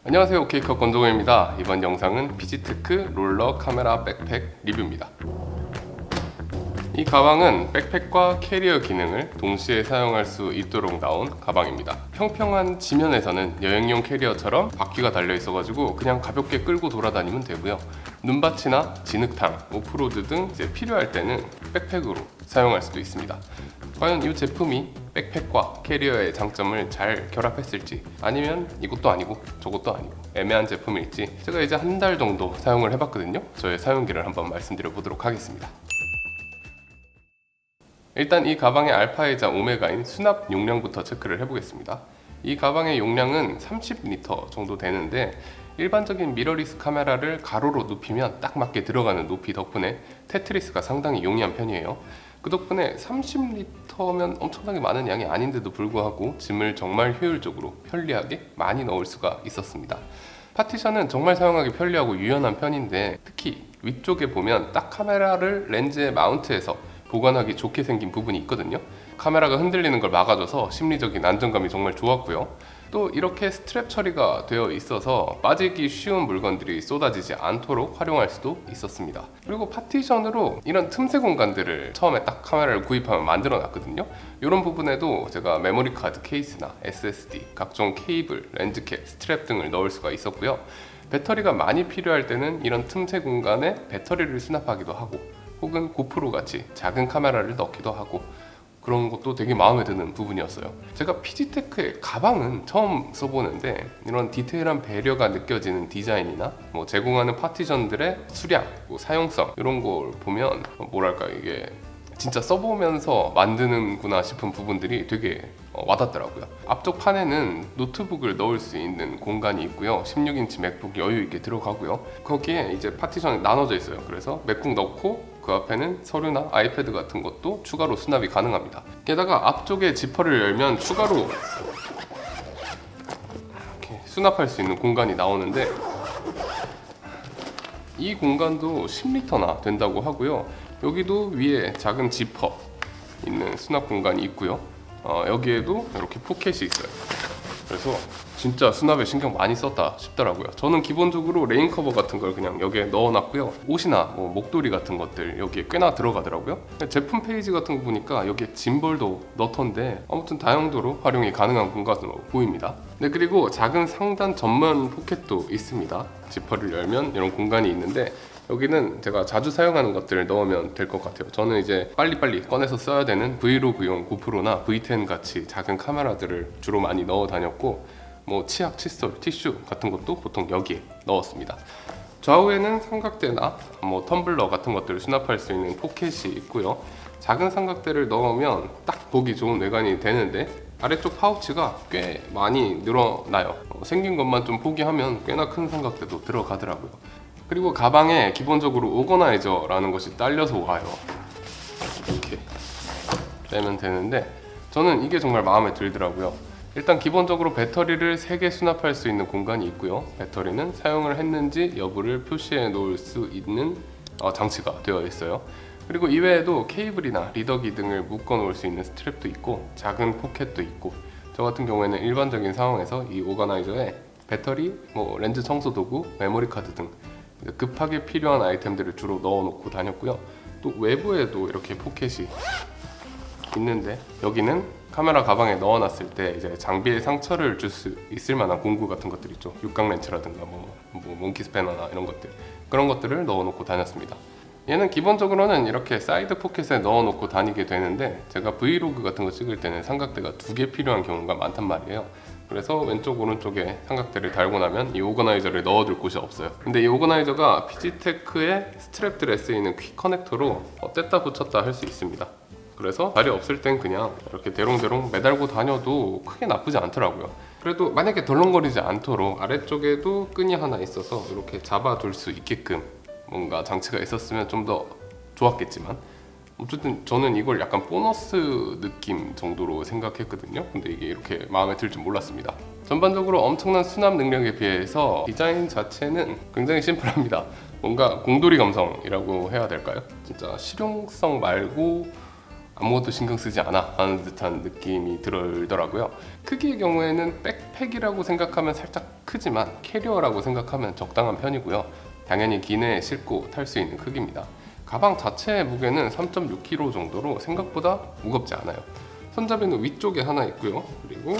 안녕하세요, 케이커 권동호입니다. 이번 영상은 피지테크 롤러 카메라 백팩 리뷰입니다. 이 가방은 백팩과 캐리어 기능을 동시에 사용할 수 있도록 나온 가방입니다. 평평한 지면에서는 여행용 캐리어처럼 바퀴가 달려 있어가지고 그냥 가볍게 끌고 돌아다니면 되고요. 눈밭이나 진흙탕, 오프로드 등 이제 필요할 때는 백팩으로 사용할 수도 있습니다. 과연 이 제품이 백팩과 캐리어의 장점을 잘 결합했을지, 아니면 이것도 아니고 저것도 아니고 애매한 제품일지 제가 이제 한 달 정도 사용을 해봤거든요. 저의 사용기를 한번 말씀드려 보도록 하겠습니다. 일단 이 가방의 알파이자 오메가인 수납 용량부터 체크를 해보겠습니다. 이 가방의 용량은 30리터 정도 되는데, 일반적인 미러리스 카메라를 가로로 눕히면 딱 맞게 들어가는 높이 덕분에 테트리스가 상당히 용이한 편이에요. 그 덕분에 30리터면 엄청나게 많은 양이 아닌데도 불구하고 짐을 정말 효율적으로 편리하게 많이 넣을 수가 있었습니다. 파티션은 정말 사용하기 편리하고 유연한 편인데, 특히 위쪽에 보면 딱 카메라를 렌즈에 마운트해서 보관하기 좋게 생긴 부분이 있거든요. 카메라가 흔들리는 걸 막아줘서 심리적인 안정감이 정말 좋았고요. 또 이렇게 스트랩 처리가 되어 있어서 빠지기 쉬운 물건들이 쏟아지지 않도록 활용할 수도 있었습니다. 그리고 파티션으로 이런 틈새 공간들을 처음에 딱 카메라를 구입하면 만들어 놨거든요. 이런 부분에도 제가 메모리 카드 케이스나 SSD, 각종 케이블, 렌즈캡, 스트랩 등을 넣을 수가 있었고요. 배터리가 많이 필요할 때는 이런 틈새 공간에 배터리를 수납하기도 하고, 혹은 고프로 같이 작은 카메라를 넣기도 하고, 그런 것도 되게 마음에 드는 부분이었어요. 제가 피지테크의 가방은 처음 써보는데, 이런 디테일한 배려가 느껴지는 디자인이나 제공하는 파티션들의 수량, 사용성, 이런 걸 보면 뭐랄까, 이게 진짜 써보면서 만드는구나 싶은 부분들이 되게 와닿더라고요. 앞쪽 판에는 노트북을 넣을 수 있는 공간이 있고요. 16인치 맥북 여유 있게 들어가고요. 거기에 이제 파티션이 나눠져 있어요. 그래서 맥북 넣고 그 앞에는 서류나 아이패드 같은 것도 추가로 수납이 가능합니다. 게다가 앞쪽에 지퍼를 열면 추가로 이렇게 수납할 수 있는 공간이 나오는데, 이 공간도 10리터나 된다고 하고요. 여기도 위에 작은 지퍼 있는 수납 공간이 있고요. 여기에도 이렇게 포켓이 있어요. 그래서 진짜 수납에 신경 많이 썼다 싶더라고요. 저는 기본적으로 레인 커버 같은 걸 그냥 여기에 넣어놨고요. 옷이나 목도리 같은 것들 여기에 꽤나 들어가더라고요. 제품 페이지 같은 거 보니까 여기에 짐볼도 넣던데, 아무튼 다용도로 활용이 가능한 공간으로 보입니다. 네, 그리고 작은 상단 전면 포켓도 있습니다. 지퍼를 열면 이런 공간이 있는데, 여기는 제가 자주 사용하는 것들을 넣으면 될 것 같아요. 저는 이제 빨리빨리 꺼내서 써야 되는 브이로그용 고프로나 V10 같이 작은 카메라들을 주로 많이 넣어 다녔고, 치약, 칫솔, 티슈 같은 것도 보통 여기에 넣었습니다. 좌우에는 삼각대나 텀블러 같은 것들을 수납할 수 있는 포켓이 있고요. 작은 삼각대를 넣으면 딱 보기 좋은 외관이 되는데, 아래쪽 파우치가 꽤 많이 늘어나요. 생긴 것만 좀 포기하면 꽤나 큰 삼각대도 들어가더라고요. 그리고 가방에 기본적으로 오거나이저라는 것이 딸려서 와요. 이렇게 빼면 되는데, 저는 이게 정말 마음에 들더라고요. 일단 기본적으로 배터리를 3개 수납할 수 있는 공간이 있고요. 배터리는 사용을 했는지 여부를 표시해 놓을 수 있는 장치가 되어 있어요. 그리고 이외에도 케이블이나 리더기 등을 묶어 놓을 수 있는 스트랩도 있고, 작은 포켓도 있고, 저 같은 경우에는 일반적인 상황에서 이 오거나이저에 배터리, 렌즈 청소 도구, 메모리 카드 등 급하게 필요한 아이템들을 주로 넣어놓고 다녔고요. 또 외부에도 이렇게 포켓이 있는데, 여기는 카메라 가방에 넣어놨을 때 이제 장비에 상처를 줄 수 있을 만한 공구 같은 것들 있죠. 육각 렌치라든가 몽키 스패너나 이런 것들, 그런 것들을 넣어놓고 다녔습니다. 얘는 기본적으로는 이렇게 사이드 포켓에 넣어놓고 다니게 되는데, 제가 브이로그 같은 거 찍을 때는 삼각대가 2개 필요한 경우가 많단 말이에요. 그래서 왼쪽 오른쪽에 삼각대를 달고 나면 이 오거나이저를 넣어둘 곳이 없어요. 근데 이 오거나이저가 피지테크의 스트랩들에 쓰이는 퀵 커넥터로 뗐다 붙였다 할 수 있습니다. 그래서 자리 없을 땐 그냥 이렇게 대롱대롱 매달고 다녀도 크게 나쁘지 않더라고요. 그래도 만약에 덜렁거리지 않도록 아래쪽에도 끈이 하나 있어서 이렇게 잡아둘 수 있게끔 뭔가 장치가 있었으면 좀 더 좋았겠지만, 어쨌든 저는 이걸 약간 보너스 느낌 정도로 생각했거든요. 근데 이게 이렇게 마음에 들 줄 몰랐습니다. 전반적으로 엄청난 수납 능력에 비해서 디자인 자체는 굉장히 심플합니다. 뭔가 공돌이 감성이라고 해야 될까요? 진짜 실용성 말고 아무것도 신경 쓰지 않아 하는 듯한 느낌이 들더라고요. 크기의 경우에는 백팩이라고 생각하면 살짝 크지만 캐리어라고 생각하면 적당한 편이고요. 당연히 기내에 싣고 탈 수 있는 크기입니다. 가방 자체의 무게는 3.6kg 정도로 생각보다 무겁지 않아요. 손잡이는 위쪽에 하나 있고요. 그리고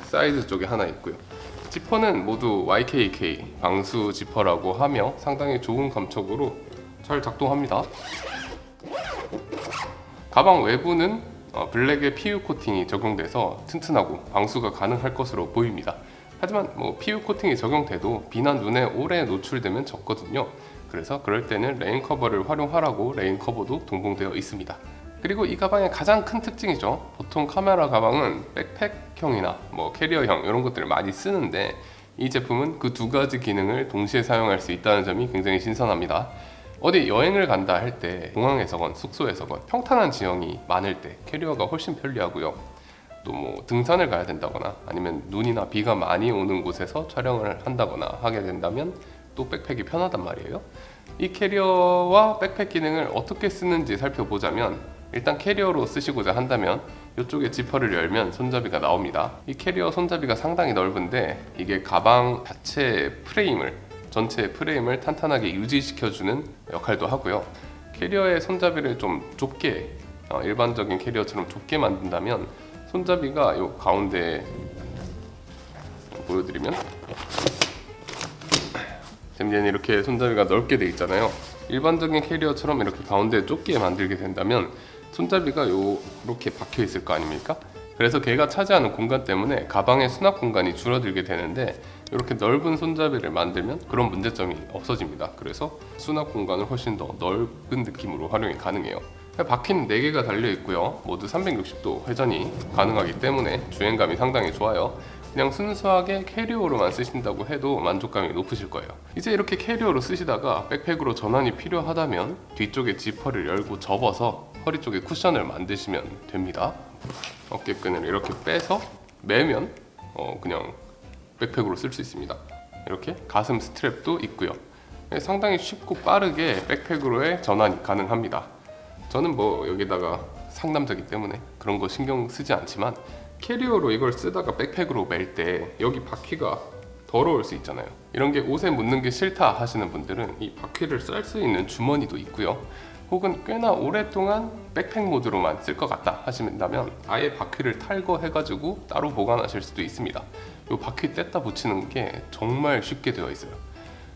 사이드 쪽에 하나 있고요. 지퍼는 모두 YKK 방수 지퍼라고 하며 상당히 좋은 감촉으로 잘 작동합니다. 가방 외부는 블랙의 PU 코팅이 적용돼서 튼튼하고 방수가 가능할 것으로 보입니다. 하지만 PU 코팅이 적용돼도 비나 눈에 오래 노출되면 적거든요. 그래서 그럴 때는 레인 커버를 활용하라고 레인 커버도 동봉되어 있습니다. 그리고 이 가방의 가장 큰 특징이죠. 보통 카메라 가방은 백팩형이나 캐리어형 이런 것들을 많이 쓰는데 이 제품은 그 두 가지 기능을 동시에 사용할 수 있다는 점이 굉장히 신선합니다. 어디 여행을 간다 할 때 공항에서건 숙소에서건 평탄한 지형이 많을 때 캐리어가 훨씬 편리하고요. 또 등산을 가야 된다거나 아니면 눈이나 비가 많이 오는 곳에서 촬영을 한다거나 하게 된다면 또 백팩이 편하단 말이에요. 이 캐리어와 백팩 기능을 어떻게 쓰는지 살펴보자면 일단 캐리어로 쓰시고자 한다면 이쪽에 지퍼를 열면 손잡이가 나옵니다. 이 캐리어 손잡이가 상당히 넓은데 이게 가방 전체 프레임을 탄탄하게 유지시켜주는 역할도 하고요. 캐리어의 손잡이를 좀 좁게 일반적인 캐리어처럼 좁게 만든다면 손잡이가 요 가운데 보여드리면 잼잼이 이렇게 손잡이가 넓게 돼 있잖아요. 일반적인 캐리어처럼 이렇게 가운데 좁게 만들게 된다면 손잡이가 이렇게 박혀 있을 거 아닙니까? 그래서 걔가 차지하는 공간 때문에 가방의 수납 공간이 줄어들게 되는데 이렇게 넓은 손잡이를 만들면 그런 문제점이 없어집니다. 그래서 수납 공간을 훨씬 더 넓은 느낌으로 활용이 가능해요. 바퀴는 4개가 달려 있고요. 모두 360도 회전이 가능하기 때문에 주행감이 상당히 좋아요. 그냥 순수하게 캐리어로만 쓰신다고 해도 만족감이 높으실 거예요. 이제 이렇게 캐리어로 쓰시다가 백팩으로 전환이 필요하다면 뒤쪽에 지퍼를 열고 접어서 허리 쪽에 쿠션을 만드시면 됩니다. 어깨끈을 이렇게 빼서 매면 그냥 백팩으로 쓸 수 있습니다. 이렇게 가슴 스트랩도 있고요. 상당히 쉽고 빠르게 백팩으로의 전환이 가능합니다. 저는 여기다가 상남자기 때문에 그런 거 신경 쓰지 않지만 캐리어로 이걸 쓰다가 백팩으로 멜 때 여기 바퀴가 더러울 수 있잖아요. 이런 게 옷에 묻는 게 싫다 하시는 분들은 이 바퀴를 쌀 수 있는 주머니도 있고요. 혹은 꽤나 오랫동안 백팩 모드로만 쓸 것 같다 하신다면 아예 바퀴를 탈거해가지고 따로 보관하실 수도 있습니다. 이 바퀴 뗐다 붙이는 게 정말 쉽게 되어 있어요.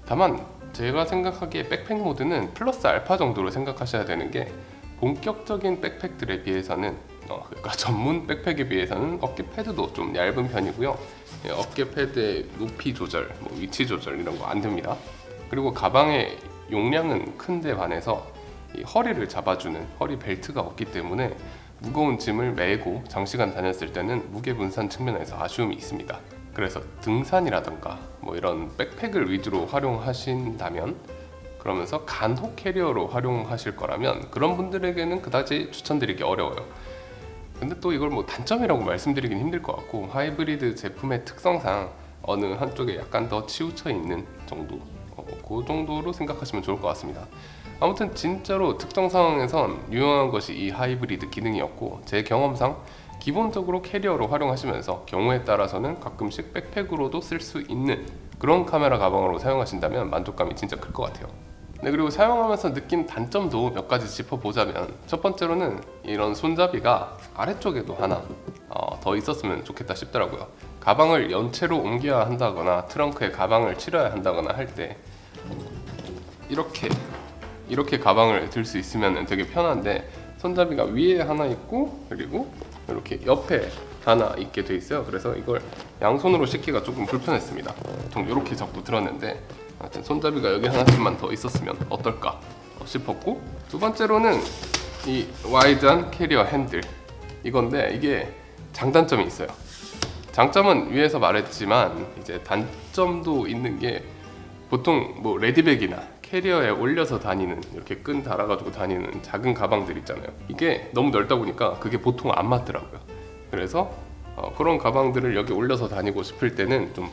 다만 제가 생각하기에 백팩 모드는 플러스 알파 정도로 생각하셔야 되는 게 본격적인 백팩들에 비해서는 그러니까 전문 백팩에 비해서는 어깨 패드도 좀 얇은 편이고요. 어깨 패드의 높이 조절, 위치 조절 이런 거 안 됩니다. 그리고 가방의 용량은 큰데 반해서 이 허리를 잡아주는 허리 벨트가 없기 때문에 무거운 짐을 메고 장시간 다녔을 때는 무게 분산 측면에서 아쉬움이 있습니다. 그래서 등산이라던가 이런 백팩을 위주로 활용하신다면 그러면서 간혹 캐리어로 활용하실 거라면 그런 분들에게는 그다지 추천드리기 어려워요. 근데 또 이걸 단점이라고 말씀드리긴 힘들 것 같고 하이브리드 제품의 특성상 어느 한쪽에 약간 더 치우쳐 있는 정도 그 정도로 생각하시면 좋을 것 같습니다. 아무튼 진짜로 특정 상황에선 유용한 것이 이 하이브리드 기능이었고 제 경험상 기본적으로 캐리어로 활용하시면서 경우에 따라서는 가끔씩 백팩으로도 쓸 수 있는 그런 카메라 가방으로 사용하신다면 만족감이 진짜 클 것 같아요. 네, 그리고 사용하면서 느낀 단점도 몇 가지 짚어보자면 첫 번째로는 이런 손잡이가 아래쪽에도 하나 더 있었으면 좋겠다 싶더라고요. 가방을 연체로 옮겨야 한다거나 트렁크에 가방을 실어야 한다거나 할 때 이렇게 가방을 들 수 있으면 되게 편한데 손잡이가 위에 하나 있고 그리고 이렇게 옆에 하나 있게 돼 있어요. 그래서 이걸 양손으로 씻기가 조금 불편했습니다. 보통 이렇게 잡고 들었는데 하여튼 손잡이가 여기 하나씩만 더 있었으면 어떨까 싶었고, 두 번째로는 이 와이드한 캐리어 핸들 이건데 이게 장단점이 있어요. 장점은 위에서 말했지만 이제 단점도 있는 게 보통 레디백이나 캐리어에 올려서 다니는 이렇게 끈 달아가지고 다니는 작은 가방들 있잖아요. 이게 너무 넓다 보니까 그게 보통 안 맞더라고요. 그래서 그런 가방들을 여기 올려서 다니고 싶을 때는 좀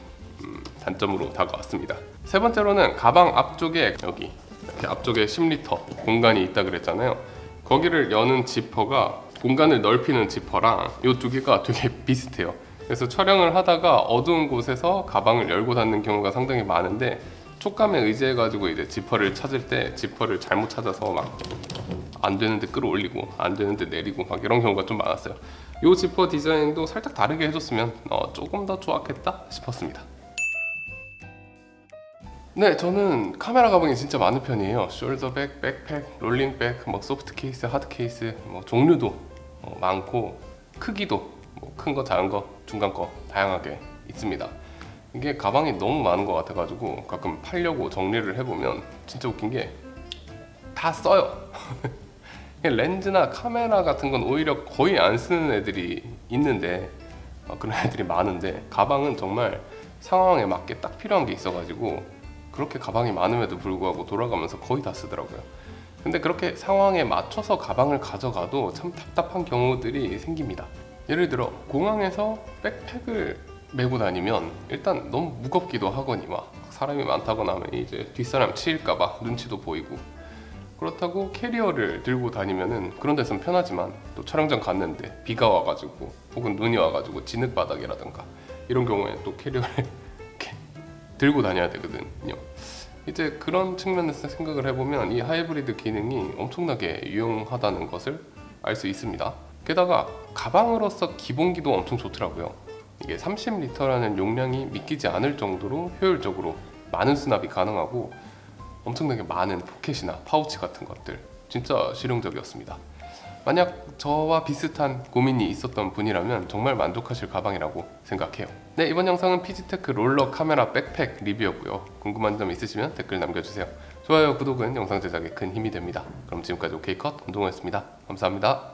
단점으로 다가왔습니다. 세 번째로는 가방 앞쪽에 여기 이렇게 앞쪽에 10리터 공간이 있다 그랬잖아요. 거기를 여는 지퍼가 공간을 넓히는 지퍼랑 이 두 개가 되게 비슷해요. 그래서 촬영을 하다가 어두운 곳에서 가방을 열고 닫는 경우가 상당히 많은데, 촉감에 의지해가지고 이제 지퍼를 찾을 때 지퍼를 잘못 찾아서 막 안 되는데 끌어올리고 안 되는데 내리고 막 이런 경우가 좀 많았어요. 이 지퍼 디자인도 살짝 다르게 해줬으면 조금 더 좋았겠다 싶었습니다. 네, 저는 카메라 가방이 진짜 많은 편이에요. 숄더백, 백팩, 롤링백, 뭐 소프트 케이스, 하드 케이스, 뭐 종류도 많고 크기도 뭐 큰 거, 작은 거, 중간 거 다양하게 있습니다. 이게 가방이 너무 많은 것 같아가지고 가끔 팔려고 정리를 해보면 진짜 웃긴 게 다 써요. 렌즈나 카메라 같은 건 오히려 거의 안 쓰는 애들이 있는데, 그런 애들이 많은데, 가방은 정말 상황에 맞게 딱 필요한 게 있어가지고 그렇게 가방이 많음에도 불구하고 돌아가면서 거의 다 쓰더라고요. 근데 그렇게 상황에 맞춰서 가방을 가져가도 참 답답한 경우들이 생깁니다. 예를 들어 공항에서 백팩을 메고 다니면 일단 너무 무겁기도 하거니와 사람이 많다거나 하면 이제 뒷사람 치일까봐 눈치도 보이고, 그렇다고 캐리어를 들고 다니면은 그런 데선 편하지만 또 촬영장 갔는데 비가 와가지고 혹은 눈이 와가지고 진흙바닥이라든가 이런 경우에 또 캐리어를 이렇게 들고 다녀야 되거든요. 이제 그런 측면에서 생각을 해보면 이 하이브리드 기능이 엄청나게 유용하다는 것을 알 수 있습니다. 게다가 가방으로서 기본기도 엄청 좋더라고요. 이게 30리터라는 용량이 믿기지 않을 정도로 효율적으로 많은 수납이 가능하고 엄청나게 많은 포켓이나 파우치 같은 것들 진짜 실용적이었습니다. 만약 저와 비슷한 고민이 있었던 분이라면 정말 만족하실 가방이라고 생각해요. 네, 이번 영상은 피지테크 롤러 카메라 백팩 리뷰였고요. 궁금한 점 있으시면 댓글 남겨주세요. 좋아요, 구독은 영상 제작에 큰 힘이 됩니다. 그럼 지금까지 오케이컷 운동호였습니다. 감사합니다.